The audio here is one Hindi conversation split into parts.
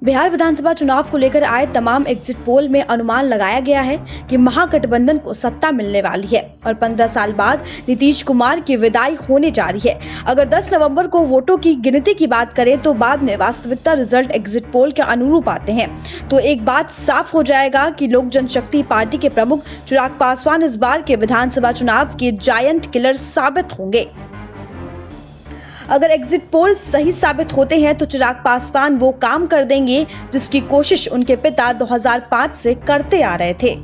बिहार विधानसभा चुनाव को लेकर आए तमाम एग्जिट पोल में अनुमान लगाया गया है कि महागठबंधन को सत्ता मिलने वाली है और 15 साल बाद नीतीश कुमार की विदाई होने जा रही है। अगर 10 नवंबर को वोटों की गिनती की बात करें तो बाद में वास्तविकता रिजल्ट एग्जिट पोल के अनुरूप आते हैं तो एक बात साफ हो जाएगा कि लोक जनशक्ति पार्टी के प्रमुख चिराग पासवान इस बार के विधानसभा चुनाव के जायंट किलर साबित होंगे। अगर एग्जिट पोल सही साबित होते हैं तो चिराग पासवान वो काम कर देंगे जिसकी कोशिश उनके पिता 2005 से करते आ रहे थे।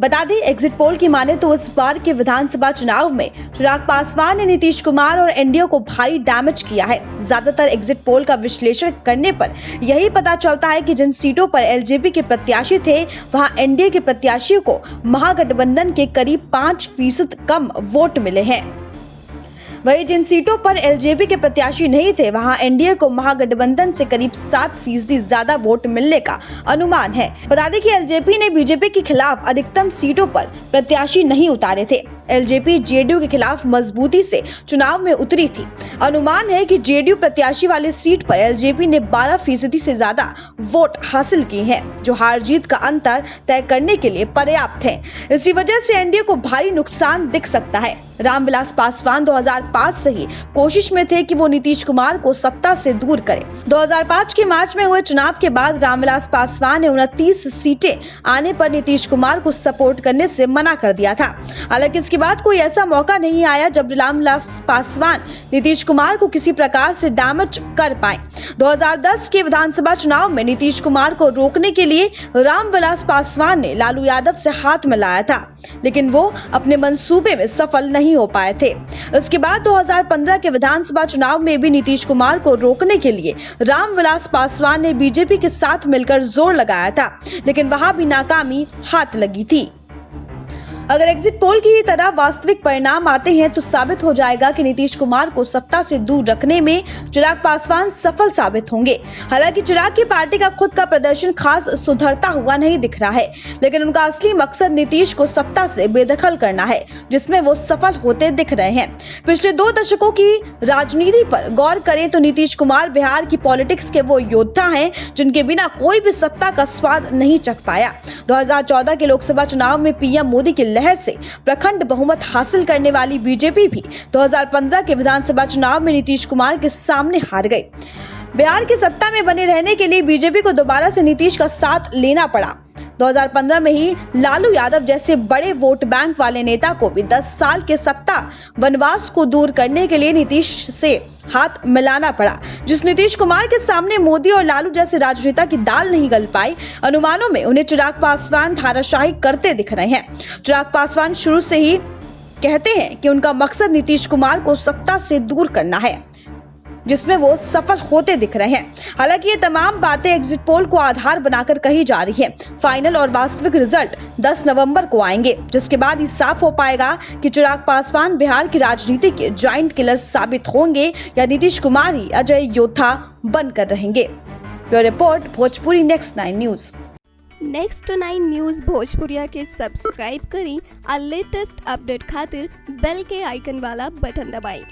बता दें, एग्जिट पोल की माने तो इस बार के विधानसभा चुनाव में चिराग पासवान ने नीतीश कुमार और एनडीए को भारी डैमेज किया है। ज्यादातर एग्जिट पोल का विश्लेषण करने पर यही पता चलता है कि जिन सीटों पर एलजेपी के प्रत्याशी थे वहां एनडीए के प्रत्याशियों को महागठबंधन के करीब 5% कम वोट मिले हैं। वहीं जिन सीटों पर एलजेपी के प्रत्याशी नहीं थे वहां एनडीए को महागठबंधन से करीब 7% ज्यादा वोट मिलने का अनुमान है। बता दें कि एलजेपी ने बीजेपी के खिलाफ अधिकतम सीटों पर प्रत्याशी नहीं उतारे थे। एलजेपी जेडीयू के खिलाफ मजबूती से चुनाव में उतरी थी। अनुमान है कि जेडीयू प्रत्याशी वाली सीट पर एलजेपी ने 12% से ज्यादा वोट हासिल किए हैं, जो हार जीत का अंतर तय करने के लिए पर्याप्त है। इसी वजह से एनडीए को भारी नुकसान दिख सकता है। रामविलास पासवान 2005 से ही कोशिश में थे कि वो नीतीश कुमार को सत्ता से दूर करें। 2005 के मार्च में हुए चुनाव के बाद रामविलास पासवान ने 29 सीटें आने पर नीतीश कुमार को सपोर्ट करने से मना कर दिया था। हालांकि इसके बाद कोई ऐसा मौका नहीं आया जब रामविलास पासवान नीतीश कुमार को किसी प्रकार से डैमेज कर पाए। 2010 के विधानसभा चुनाव में नीतीश कुमार को रोकने के लिए रामविलास पासवान ने लालू यादव से हाथ मिलाया था, लेकिन वो अपने मंसूबे में सफल नहीं हो पाए थे। इसके बाद 2015 के विधानसभा चुनाव में भी नीतीश कुमार को रोकने के लिए रामविलास पासवान ने बीजेपी के साथ मिलकर जोर लगाया था, लेकिन वहां भी नाकामी हाथ लगी थी। अगर एग्जिट पोल की तरह वास्तविक परिणाम आते हैं तो साबित हो जाएगा कि नीतीश कुमार को सत्ता से दूर रखने में चिराग पासवान सफल साबित होंगे। हालांकि चिराग की पार्टी का खुद का प्रदर्शन खास सुधरता हुआ नहीं दिख रहा है, लेकिन उनका असली मकसद नीतीश को सत्ता से बेदखल करना है, जिसमें वो सफल होते दिख रहे हैं। पिछले 2 दशकों की राजनीति पर गौर करें तो नीतीश कुमार बिहार की पॉलिटिक्स के वो योद्धा हैं जिनके बिना कोई भी सत्ता का स्वाद नहीं चख पाया। 2014 के लोकसभा चुनाव में पीएम मोदी की लहर से प्रखंड बहुमत हासिल करने वाली बीजेपी भी 2015 के विधानसभा चुनाव में नीतीश कुमार के सामने हार गई। बिहार की सत्ता में बने रहने के लिए बीजेपी को दोबारा से नीतीश का साथ लेना पड़ा। 2015 में ही लालू यादव जैसे बड़े वोट बैंक वाले नेता को भी 10 साल के सत्ता वनवास को दूर करने के लिए नीतीश से हाथ मिलाना पड़ा। जिस नीतीश कुमार के सामने मोदी और लालू जैसे राजनेता की दाल नहीं गल पाई, अनुमानों में उन्हें चिराग पासवान धाराशाही करते दिख रहे हैं। चिराग पासवान शुरू से ही कहते हैं कि उनका मकसद नीतीश कुमार को सत्ता से दूर करना है, जिसमें वो सफल होते दिख रहे हैं। हालांकि ये तमाम बातें एग्जिट पोल को आधार बनाकर कही जा रही है। फाइनल और वास्तविक रिजल्ट 10 नवंबर को आएंगे, जिसके बाद ही साफ हो पाएगा कि चिराग पासवान बिहार की राजनीति के जायंट किलर साबित होंगे या नीतीश कुमार ही अजय योद्धा बनकर रहेंगे। Bureau report, Bhojpuri next 9 news. Next 9 news Bhojpuriya के सब्सक्राइब करी और लेटेस्ट अपडेट खातिर बेल के आइकन वाला बटन दबाएं।